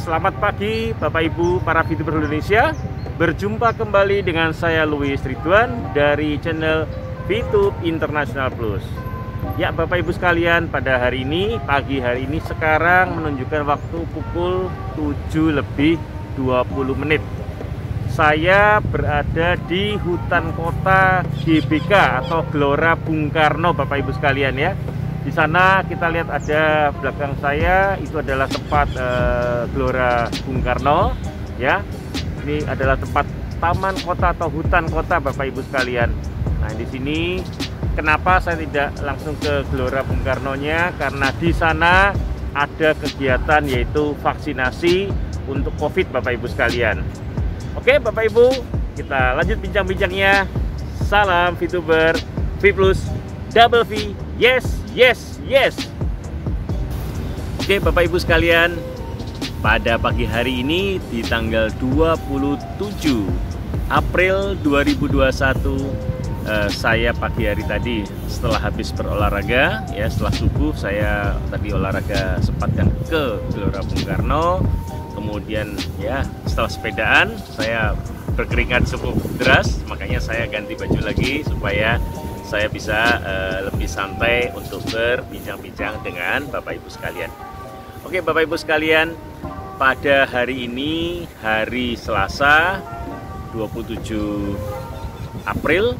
selamat pagi Bapak Ibu para VTuber Indonesia. Berjumpa kembali dengan saya Louis Ridwan dari channel VTube International Plus. Ya Bapak Ibu sekalian, pada hari ini, pagi hari ini sekarang menunjukkan waktu pukul 7:20. Saya berada di hutan kota GBK atau Gelora Bung Karno Bapak Ibu sekalian ya. Di sana kita lihat ada belakang saya itu adalah tempat Gelora Bung Karno ya. Ini adalah tempat taman kota atau hutan kota Bapak Ibu sekalian. Nah, di sini kenapa saya tidak langsung ke Gelora Bung Karno-nya? Karena di sana ada kegiatan yaitu vaksinasi untuk Covid Bapak Ibu sekalian. Oke Bapak Ibu, kita lanjut bincang-bincangnya. Salam VTuber, V plus, double V, yes. Oke Bapak Ibu sekalian, pada pagi hari ini di tanggal 27 April 2021, saya pagi hari tadi setelah habis berolahraga ya, setelah subuh saya tadi olahraga sempatkan ke Gelora Bung Karno. Kemudian ya setelah sepedaan saya berkeringat cukup deras, makanya saya ganti baju lagi supaya saya bisa lebih santai untuk berbincang-bincang dengan Bapak Ibu sekalian. Oke Bapak Ibu sekalian, pada hari ini hari Selasa 27 April,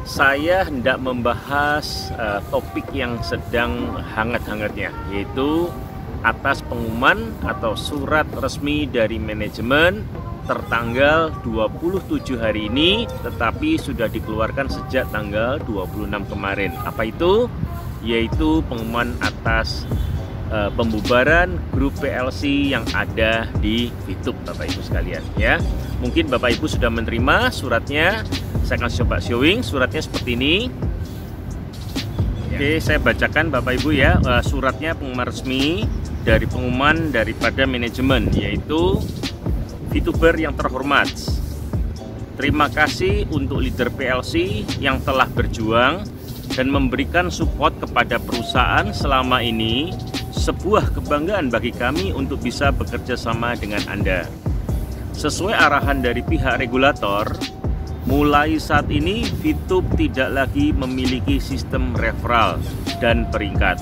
saya hendak membahas topik yang sedang hangat-hangatnya, yaitu atas pengumuman atau surat resmi dari manajemen tertanggal 27 hari ini, tetapi sudah dikeluarkan sejak tanggal 26 kemarin. Apa itu? Yaitu pengumuman atas pembubaran grup PLC yang ada di VTube Bapak Ibu sekalian ya. Mungkin Bapak Ibu sudah menerima suratnya. Saya akan coba showing suratnya seperti ini. Oke, saya bacakan Bapak Ibu ya, suratnya pengumuman resmi dari pengumuman daripada manajemen, yaitu VTuber yang terhormat, terima kasih untuk leader PLC yang telah berjuang dan memberikan support kepada perusahaan selama ini. Sebuah kebanggaan bagi kami untuk bisa bekerja sama dengan Anda. Sesuai arahan dari pihak regulator, mulai saat ini VTube tidak lagi memiliki sistem referral dan peringkat.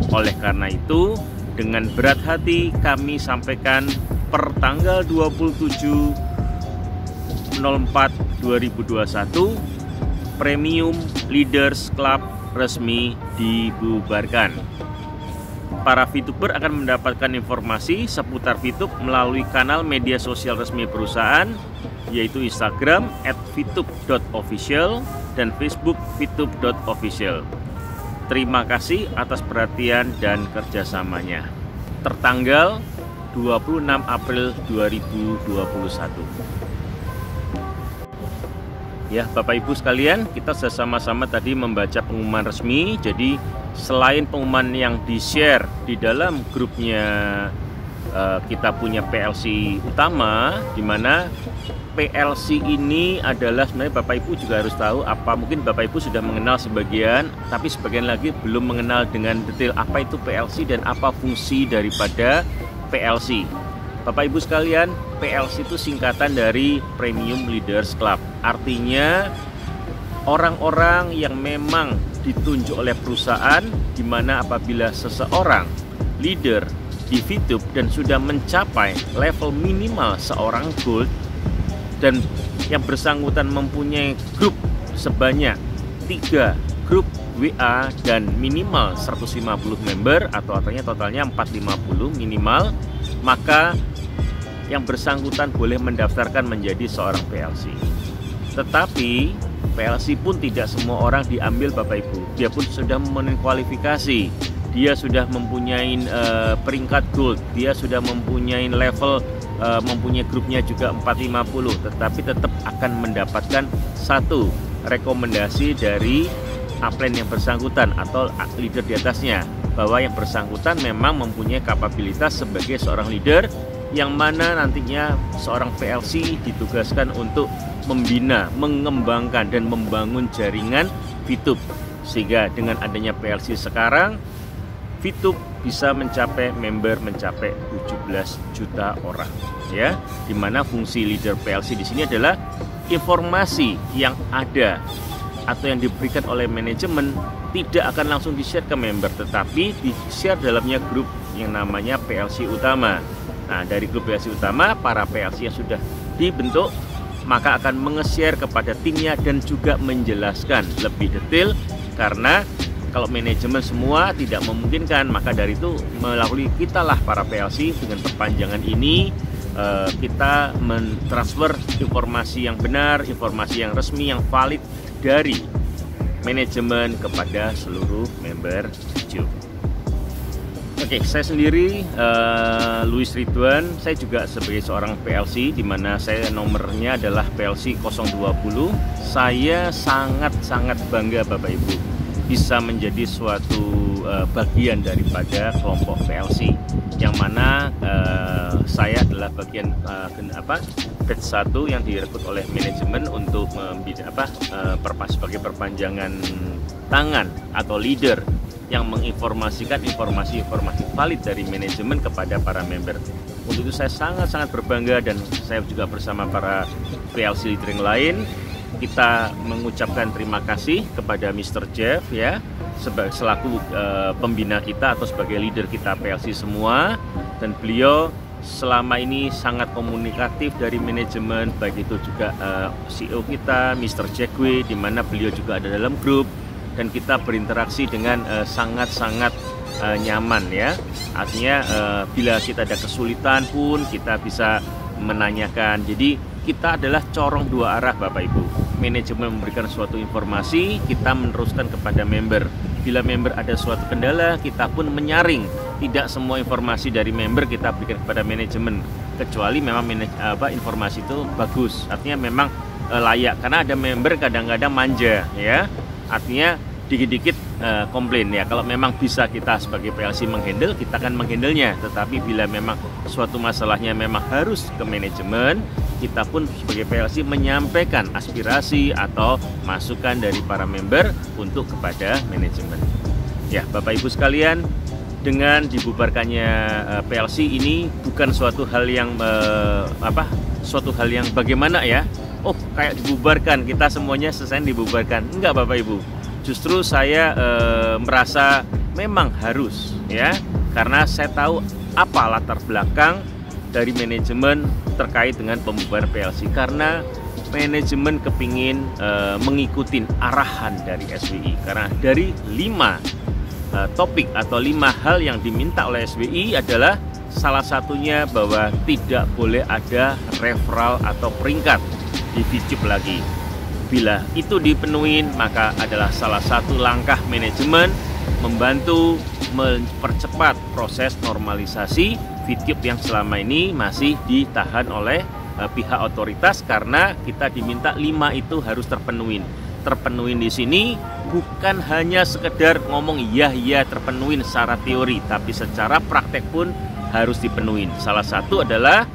Oleh karena itu, dengan berat hati kami sampaikan per tanggal 27/04/2021, Premium Leaders Club resmi dibubarkan. Para VTuber akan mendapatkan informasi seputar VTube melalui kanal media sosial resmi perusahaan, yaitu Instagram @vtube.official dan Facebook vtube.official. Terima kasih atas perhatian dan kerjasamanya. Tertanggal 26 April 2021. Ya Bapak Ibu sekalian, kita sama-sama tadi membaca pengumuman resmi. Jadi selain pengumuman yang di-share di dalam grupnya kita punya PLC utama, di mana PLC ini adalah sebenarnya Bapak Ibu juga harus tahu apa, mungkin Bapak Ibu sudah mengenal sebagian, tapi sebagian lagi belum mengenal dengan detail apa itu PLC dan apa fungsi daripada PLC. Bapak Ibu sekalian, PLC itu singkatan dari Premium Leaders Club. Artinya orang-orang yang memang ditunjuk oleh perusahaan, di mana apabila seseorang leader di VTube dan sudah mencapai level minimal seorang gold dan yang bersangkutan mempunyai grup sebanyak 3 grup WA dan minimal 150 member atau artinya totalnya 450 minimal, maka yang bersangkutan boleh mendaftarkan menjadi seorang PLC. Tetapi PLC pun tidak semua orang diambil Bapak Ibu. Dia pun sudah memenuhi kualifikasi, dia sudah mempunyai peringkat gold, dia sudah mempunyai level, mempunyai grupnya juga 450, tetapi tetap akan mendapatkan satu rekomendasi dari upline yang bersangkutan atau leader di atasnya, bahwa yang bersangkutan memang mempunyai kapabilitas sebagai seorang leader, yang mana nantinya seorang PLC ditugaskan untuk membina, mengembangkan dan membangun jaringan VTube. Sehingga dengan adanya PLC sekarang, VTube bisa member mencapai 17 juta orang, ya. Dimana fungsi leader PLC di sini adalah informasi yang ada atau yang diberikan oleh manajemen tidak akan langsung di-share ke member, tetapi di-share dalamnya grup yang namanya PLC utama. Nah, dari grup PLC utama, para PLC yang sudah dibentuk maka akan menge-share kepada timnya dan juga menjelaskan lebih detail, karena kalau manajemen semua tidak memungkinkan, maka dari itu melalui kita lah para PLC dengan perpanjangan ini kita mentransfer informasi yang benar, informasi yang resmi, yang valid dari manajemen kepada seluruh member VICUP. Oke, saya sendiri Louis Ridwan, saya juga sebagai seorang PLC, di mana saya nomornya adalah PLC 020. Saya sangat bangga Bapak Ibu bisa menjadi suatu bagian daripada kelompok PLC, yang mana saya adalah bagian batch 1 yang direkrut oleh manajemen untuk sebagai perpanjangan tangan atau leader yang menginformasikan informasi-informasi valid dari manajemen kepada para member. Untuk itu saya sangat berbangga, dan saya juga bersama para PLC leader yang lain, kita mengucapkan terima kasih kepada Mr. Jeff, ya, selaku pembina kita atau sebagai leader kita PLC semua, dan beliau selama ini sangat komunikatif dari manajemen, baik itu juga CEO kita Mr. Jackway, di mana beliau juga ada dalam grup, dan kita berinteraksi dengan sangat nyaman, ya. Artinya bila kita ada kesulitan pun kita bisa menanyakan. Jadi kita adalah corong dua arah Bapak Ibu. Manajemen memberikan suatu informasi, kita meneruskan kepada member. Bila member ada suatu kendala, kita pun menyaring. Tidak semua informasi dari member kita berikan kepada manajemen, kecuali memang informasi itu bagus, artinya memang layak. Karena ada member kadang-kadang manja, ya. Artinya dikit-dikit komplain, ya. Kalau memang bisa kita sebagai PLC menghandle, kita akan menghandlenya. Tetapi bila memang suatu masalahnya memang harus ke manajemen, kita pun sebagai PLC menyampaikan aspirasi atau masukan dari para member untuk kepada manajemen. Ya, Bapak Ibu sekalian, dengan dibubarkannya PLC ini bukan suatu hal yang bagaimana, ya. Oh, kayak dibubarkan, kita semuanya selesai dibubarkan. Enggak Bapak Ibu. Justru saya merasa memang harus, ya, karena saya tahu apa latar belakang dari manajemen terkait dengan pembubaran PLC, karena manajemen kepingin mengikuti arahan dari SWI, karena dari 5 topik atau 5 hal yang diminta oleh SWI adalah salah satunya bahwa tidak boleh ada referral atau peringkat di VICUP lagi. Bila itu dipenuhi, maka adalah salah satu langkah manajemen membantu mempercepat proses normalisasi VICUP yang selama ini masih ditahan oleh pihak otoritas, karena kita diminta 5 itu harus terpenuhi. Terpenuhi di sini bukan hanya sekedar ngomong iya terpenuhi secara teori, tapi secara praktek pun harus dipenuhi. Salah satu adalah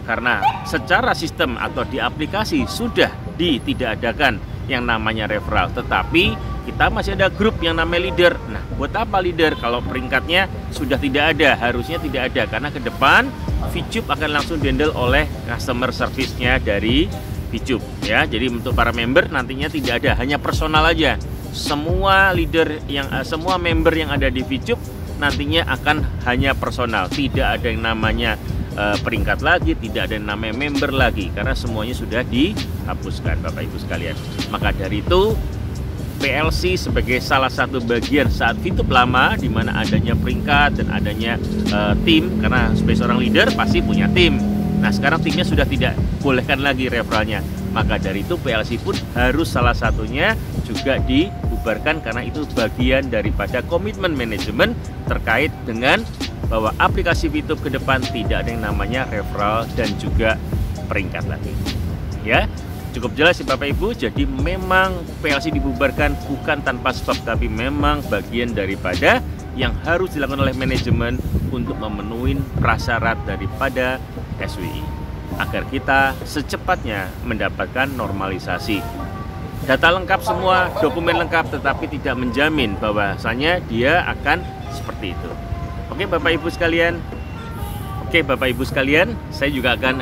karena secara sistem atau di aplikasi sudah tidak adakan yang namanya referral, tetapi kita masih ada grup yang namanya leader. Nah, buat apa leader kalau peringkatnya sudah tidak ada? Harusnya tidak ada, karena ke depan VICUP akan langsung dihandle oleh customer service-nya dari VICUP, ya. Jadi untuk para member nantinya tidak ada, hanya personal aja. Semua member yang ada di VICUP nantinya akan hanya personal, tidak ada yang namanya peringkat lagi, tidak ada yang namanya member lagi, karena semuanya sudah dihapuskan Bapak Ibu sekalian. Maka dari itu PLC sebagai salah satu bagian saat VICUP lama, di mana adanya peringkat dan adanya tim, karena sebagai seorang leader pasti punya tim. Nah, sekarang timnya sudah tidak bolehkan lagi referralnya, maka dari itu PLC pun harus salah satunya juga dibubarkan, karena itu bagian daripada komitmen manajemen terkait dengan bahwa aplikasi VICUP ke depan tidak ada yang namanya referral dan juga peringkat lagi. Ya, cukup jelas ya Bapak Ibu. Jadi memang PLC dibubarkan bukan tanpa sebab, tapi memang bagian daripada yang harus dilakukan oleh manajemen untuk memenuhi prasyarat daripada SWI agar kita secepatnya mendapatkan normalisasi. Data lengkap semua, dokumen lengkap, tetapi tidak menjamin bahwasanya dia akan seperti itu. Oke Bapak Ibu sekalian. Oke Bapak Ibu sekalian, saya juga akan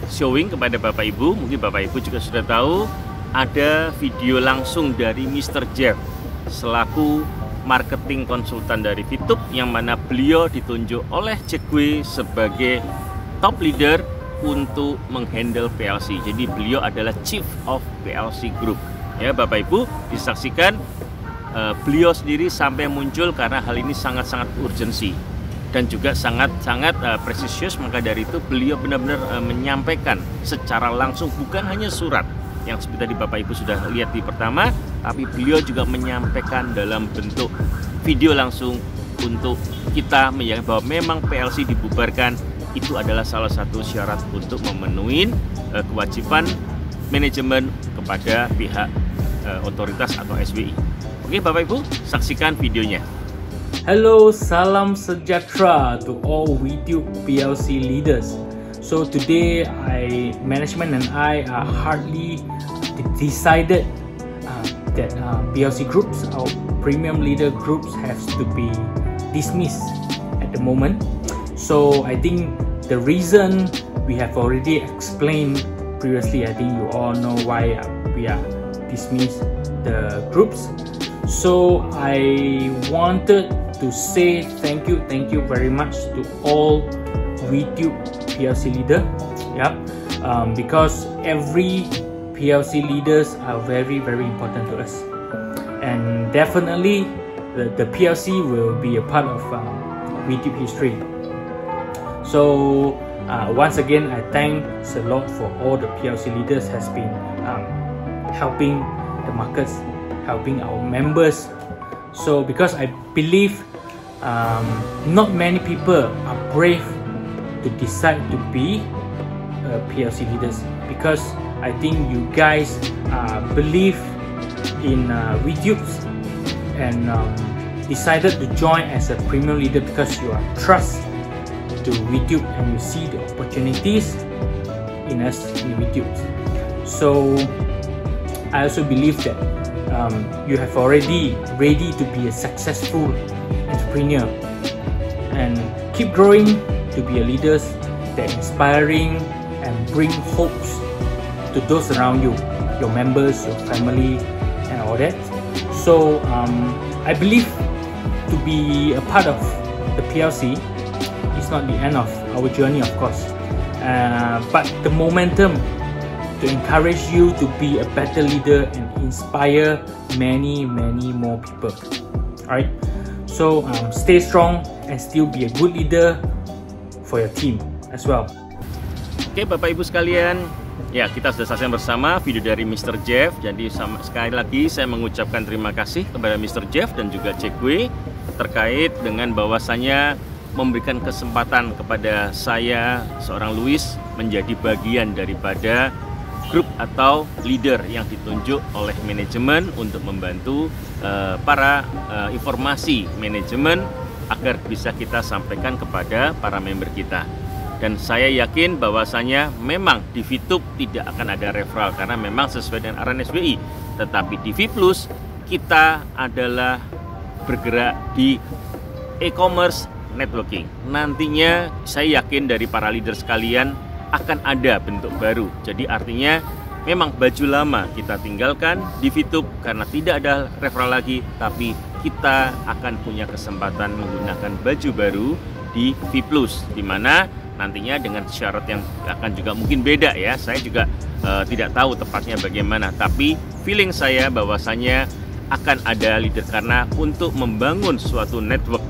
showing kepada Bapak Ibu. Mungkin Bapak Ibu juga sudah tahu ada video langsung dari Mr. Jeff selaku marketing konsultan dari Fitup, yang mana beliau ditunjuk oleh Jack sebagai top leader untuk menghandle PLC. Jadi beliau adalah Chief of PLC Group. Ya Bapak Ibu, disaksikan beliau sendiri sampai muncul karena hal ini sangat-sangat urgensi dan juga sangat-sangat presisius. Maka dari itu beliau benar-benar menyampaikan secara langsung, bukan hanya surat yang seperti tadi Bapak Ibu sudah lihat di pertama, tapi beliau juga menyampaikan dalam bentuk video langsung untuk kita meyakini bahwa memang PLC dibubarkan itu adalah salah satu syarat untuk memenuhi kewajiban manajemen kepada pihak otoritas atau SWI. Oke Bapak Ibu, saksikan videonya. Hello, salam sejahtera to all Fitup PLC leaders. So today, management and I are hardly decided that PLC groups, our premium leader groups, has to be dismissed at the moment. So I think the reason we have already explained previously. I think you all know why we are dismissed the groups. So I wanted to say thank you very much to all Fitup PLC leader, because every PLC leaders are very important to us, and definitely the PLC will be a part of Fitup history. So once again, I thank a lot for all the PLC leaders has been helping the markets, helping our members. So because I believe not many people are brave to decide to be PLC leaders, because I think you guys believe in Fitup and decided to join as a premium leader because you are trust to Fitup and you see the opportunities in us in Fitup. So I also believe that you have already ready to be a successful entrepreneur and keep growing to be a leaders that inspiring and bring hopes to those around you, your members, your family, and all that. So I believe to be a part of the PLC is not the end of our journey, of course, but the momentum to encourage you to be a better leader and inspire many more people. Alright, so stay strong and still be a good leader for your team as well. Oke Bapak Ibu sekalian, ya kita sudah saksikan bersama video dari Mr. Jeff. Jadi sekali lagi saya mengucapkan terima kasih kepada Mr. Jeff dan juga Jack terkait dengan bahwasannya memberikan kesempatan kepada saya seorang Louis menjadi bagian daripada grup atau leader yang ditunjuk oleh manajemen untuk membantu para informasi manajemen agar bisa kita sampaikan kepada para member kita. Dan saya yakin bahwasanya memang di Fitup tidak akan ada referral karena memang sesuai dengan arahan SWI. Tetapi di Fiplus kita adalah bergerak di e-commerce networking. Nantinya saya yakin dari para leader sekalian akan ada bentuk baru. Jadi artinya memang baju lama kita tinggalkan di Fitup karena tidak ada referral lagi, tapi kita akan punya kesempatan menggunakan baju baru di Fiplus, di mana nantinya dengan syarat yang akan juga mungkin beda ya. Saya juga tidak tahu tepatnya bagaimana, tapi feeling saya bahwasanya akan ada leader karena untuk membangun suatu network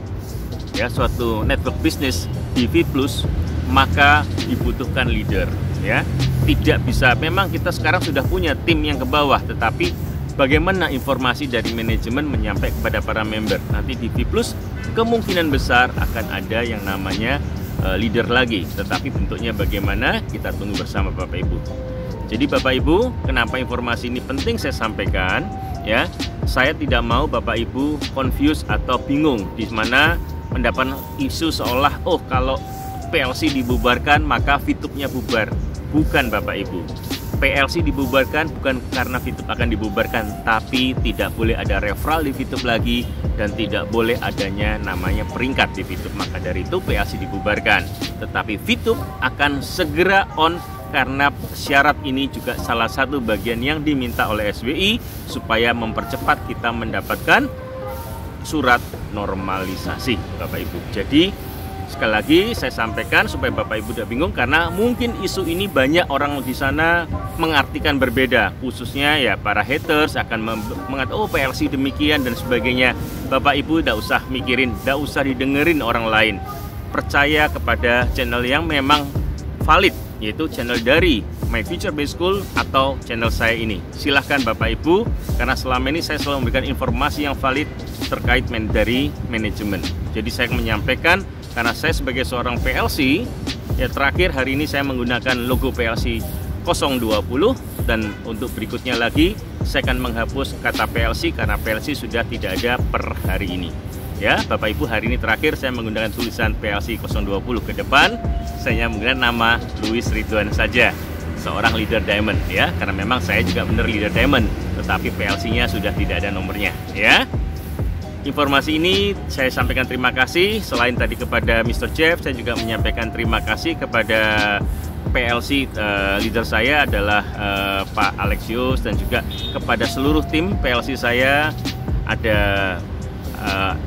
ya, suatu network bisnis di Fiplus maka dibutuhkan leader ya. Tidak bisa, memang kita sekarang sudah punya tim yang ke bawah, tetapi bagaimana informasi dari manajemen menyampai kepada para member. Nanti di Fiplus kemungkinan besar akan ada yang namanya leader lagi, tetapi bentuknya bagaimana kita tunggu bersama Bapak Ibu. Jadi Bapak Ibu, kenapa informasi ini penting saya sampaikan ya. Saya tidak mau Bapak Ibu confused atau bingung di mana mendapat isu seolah kalau PLC dibubarkan maka Fitupnya bubar. Bukan Bapak Ibu. PLC dibubarkan bukan karena VTube akan dibubarkan, tapi tidak boleh ada referral di VTube lagi dan tidak boleh adanya namanya peringkat di VTube. Maka dari itu PLC dibubarkan, tetapi VTube akan segera on karena syarat ini juga salah satu bagian yang diminta oleh SBI supaya mempercepat kita mendapatkan surat normalisasi, Bapak Ibu. Jadi sekali lagi saya sampaikan supaya Bapak Ibu tidak bingung, karena mungkin isu ini banyak orang di sana mengartikan berbeda, khususnya ya para haters akan mengatakan oh PLC demikian dan sebagainya. Bapak Ibu tidak usah mikirin, tidak usah didengerin orang lain. Percaya kepada channel yang memang valid, yaitu channel dari My Future Base School atau channel saya ini. Silahkan Bapak Ibu, karena selama ini saya selalu memberikan informasi yang valid terkait dari manajemen. Jadi saya menyampaikan, karena saya sebagai seorang PLC, ya terakhir hari ini saya menggunakan logo PLC 020, dan untuk berikutnya lagi saya akan menghapus kata PLC karena PLC sudah tidak ada per hari ini. Ya, Bapak Ibu, hari ini terakhir saya menggunakan tulisan PLC 020, ke depan saya menggunakan nama Louis Ridwan saja, seorang leader diamond ya, karena memang saya juga benar leader diamond, tetapi PLC-nya sudah tidak ada nomornya ya. Informasi ini saya sampaikan terima kasih. Selain tadi kepada Mr. Jeff, saya juga menyampaikan terima kasih kepada PLC leader saya adalah Pak Alexius, dan juga kepada seluruh tim PLC saya, ada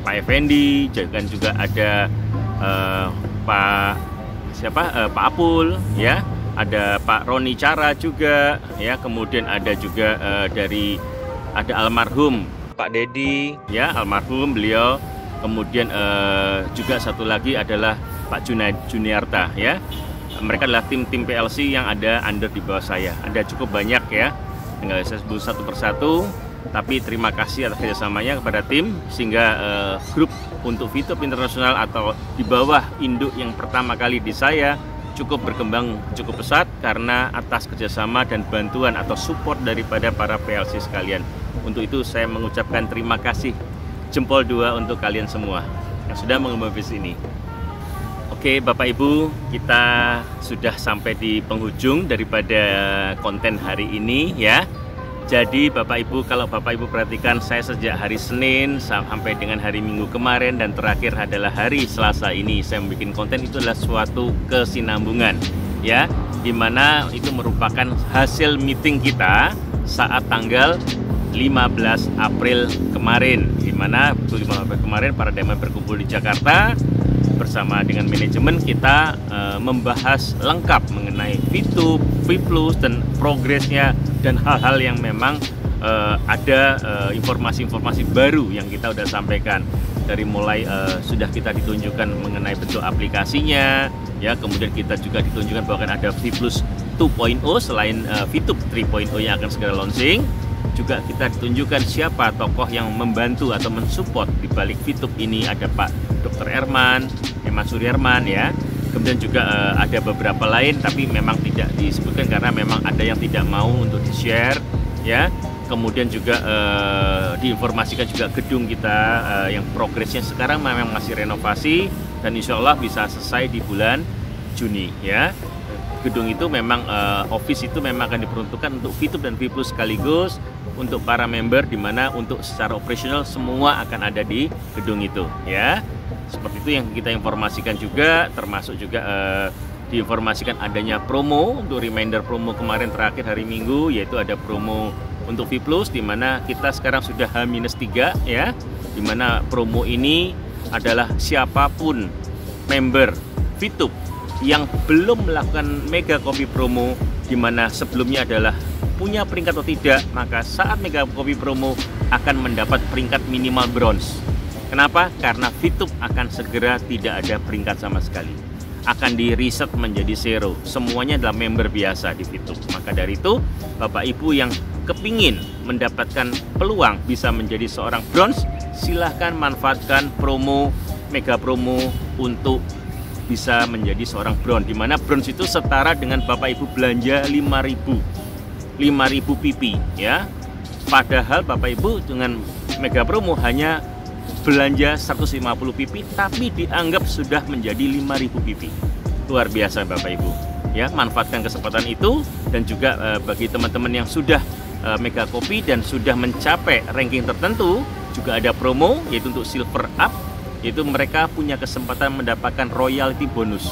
Pak Effendi, dan juga ada Pak Apul ya, ada Pak Roni Cara juga ya, kemudian ada juga ada almarhum Pak Dedi ya, almarhum beliau, kemudian juga satu lagi adalah Pak Juniarta ya. Mereka adalah tim-tim PLC yang ada under di bawah saya. Ada cukup banyak ya, tinggal saya sebut satu persatu, tapi terima kasih atas kerjasamanya kepada tim, sehingga grup untuk VTube Internasional atau di bawah induk yang pertama kali di saya cukup berkembang cukup pesat karena atas kerjasama dan bantuan atau support daripada para PLC sekalian. Untuk itu saya mengucapkan terima kasih jempol 2 untuk kalian semua yang sudah mengembang bisnis ini. Oke Bapak Ibu, kita sudah sampai di penghujung daripada konten hari ini ya. Jadi Bapak Ibu, kalau Bapak Ibu perhatikan, saya sejak hari Senin sampai dengan hari Minggu kemarin dan terakhir adalah hari Selasa ini, saya membuat konten itu adalah suatu kesinambungan ya, dimana itu merupakan hasil meeting kita saat tanggal 15 April kemarin, dimana 15 April kemarin para diamond berkumpul di Jakarta bersama dengan manajemen. Kita membahas lengkap mengenai VTube, V+, dan progresnya, dan hal-hal yang memang ada informasi-informasi baru yang kita sudah sampaikan. Dari mulai sudah kita ditunjukkan mengenai bentuk aplikasinya ya, kemudian kita juga ditunjukkan bahwa akan ada V+ 2.0 selain VTube 3.0 yang akan segera launching. Juga kita ditunjukkan siapa tokoh yang membantu atau mensupport di balik VTube ini. Ada Pak Dr. Erman, Eman Suryarman ya. Kemudian juga ada beberapa lain, tapi memang tidak disebutkan karena memang ada yang tidak mau untuk di-share ya. Kemudian juga diinformasikan juga gedung kita yang progresnya sekarang memang masih renovasi dan insya Allah bisa selesai di bulan Juni ya. Gedung itu memang office itu memang akan diperuntukkan untuk VTube dan V+ sekaligus untuk para member, di mana untuk secara operasional semua akan ada di gedung itu ya. Seperti itu yang kita informasikan juga, termasuk juga diinformasikan adanya promo untuk reminder promo kemarin terakhir hari Minggu, yaitu ada promo untuk V+, di mana kita sekarang sudah H-3 ya, di mana promo ini adalah siapapun member VTube yang belum melakukan mega copy promo, di mana sebelumnya adalah punya peringkat atau tidak, maka saat mega copy promo akan mendapat peringkat minimal bronze. Kenapa? Karena VTube akan segera tidak ada peringkat sama sekali, akan di reset menjadi zero. Semuanya adalah member biasa di VTube. Maka dari itu Bapak Ibu yang kepingin mendapatkan peluang bisa menjadi seorang bronze, silahkan manfaatkan promo mega promo untuk bisa menjadi seorang bronze, di mana bronze itu setara dengan Bapak Ibu belanja 5.000 PP ya. Padahal Bapak Ibu dengan mega promo hanya belanja 150 PP, tapi dianggap sudah menjadi 5.000 PP. Luar biasa Bapak Ibu Ya, manfaatkan kesempatan itu. Dan juga bagi teman-teman yang sudah Mega Kopi dan sudah mencapai ranking tertentu, juga ada promo yaitu untuk Silver Up, yaitu mereka punya kesempatan mendapatkan royalty bonus.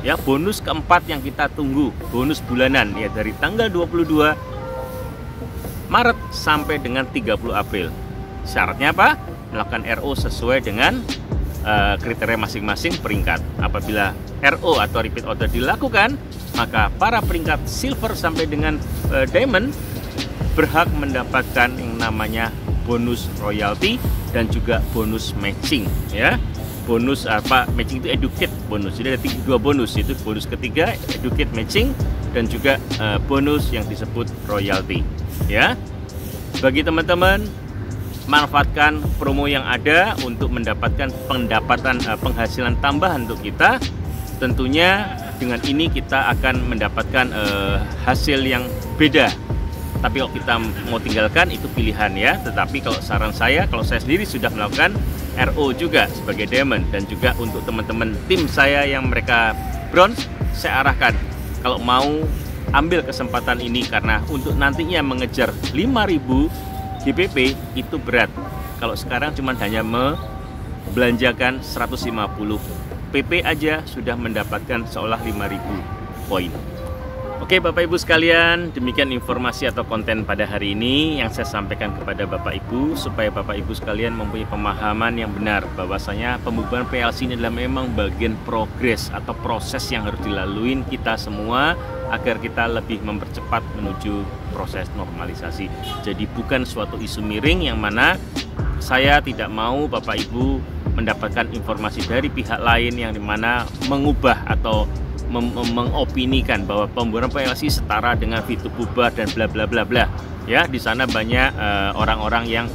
Ya, bonus keempat yang kita tunggu, bonus bulanan ya, dari tanggal 22 Maret sampai dengan 30 April. Syaratnya apa? Melakukan RO sesuai dengan kriteria masing-masing peringkat. Apabila RO atau repeat order dilakukan, maka para peringkat silver sampai dengan diamond berhak mendapatkan yang namanya bonus royalty dan juga bonus matching ya. Bonus matching itu educate bonus. Jadi ada dua bonus, itu bonus ketiga educate matching dan juga bonus yang disebut royalty ya. Bagi teman-teman, manfaatkan promo yang ada untuk mendapatkan penghasilan tambahan untuk kita. Tentunya dengan ini kita akan mendapatkan hasil yang beda. Tapi kalau kita mau tinggalkan itu pilihan ya. Tetapi kalau saran saya, kalau saya sendiri sudah melakukan RO juga sebagai diamond, dan juga untuk teman-teman tim saya yang mereka bronze, saya arahkan kalau mau ambil kesempatan ini, karena untuk nantinya mengejar 5.000 GPP itu berat. Kalau sekarang cuma hanya membelanjakan 150 PP aja sudah mendapatkan seolah 5.000 poin. Oke Bapak Ibu sekalian, demikian informasi atau konten pada hari ini yang saya sampaikan kepada Bapak Ibu, supaya Bapak Ibu sekalian mempunyai pemahaman yang benar bahwasanya pembubaran PLC ini adalah memang bagian progres atau proses yang harus dilalui kita semua agar kita lebih mempercepat menuju proses normalisasi. Jadi bukan suatu isu miring yang mana saya tidak mau Bapak Ibu mendapatkan informasi dari pihak lain yang dimana mengubah atau mengopinikan bahwa pembubaran PLC setara dengan Fitu bubar dan bla bla bla bla. Ya, di sana banyak orang-orang yang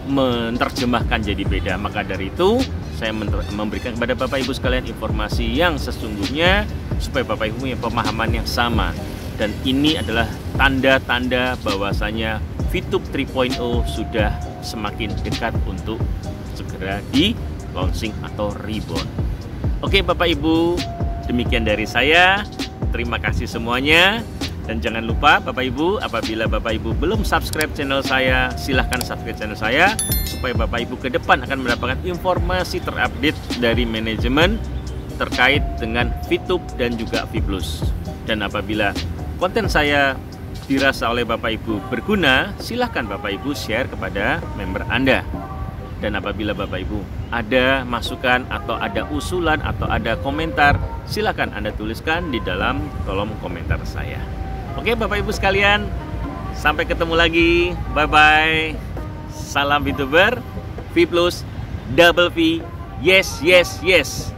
menerjemahkan jadi beda. Maka dari itu saya memberikan kepada Bapak Ibu sekalian informasi yang sesungguhnya supaya Bapak Ibu punya pemahaman yang sama. Dan ini adalah tanda-tanda bahwasanya Fitup 3.0 sudah semakin dekat untuk segera di launching atau reborn. Oke Bapak Ibu, demikian dari saya. Terima kasih semuanya. Dan jangan lupa Bapak Ibu, apabila Bapak Ibu belum subscribe channel saya, silahkan subscribe channel saya supaya Bapak Ibu ke depan akan mendapatkan informasi terupdate dari manajemen terkait dengan Fitup dan juga Fiplus. Dan apabila konten saya dirasa oleh Bapak Ibu berguna, silahkan Bapak Ibu share kepada member Anda. Dan apabila Bapak Ibu ada masukan atau ada usulan atau ada komentar, silakan Anda tuliskan di dalam kolom komentar saya. Oke Bapak Ibu sekalian, sampai ketemu lagi. Bye bye. Salam VTuber, V plus, double V, yes yes yes.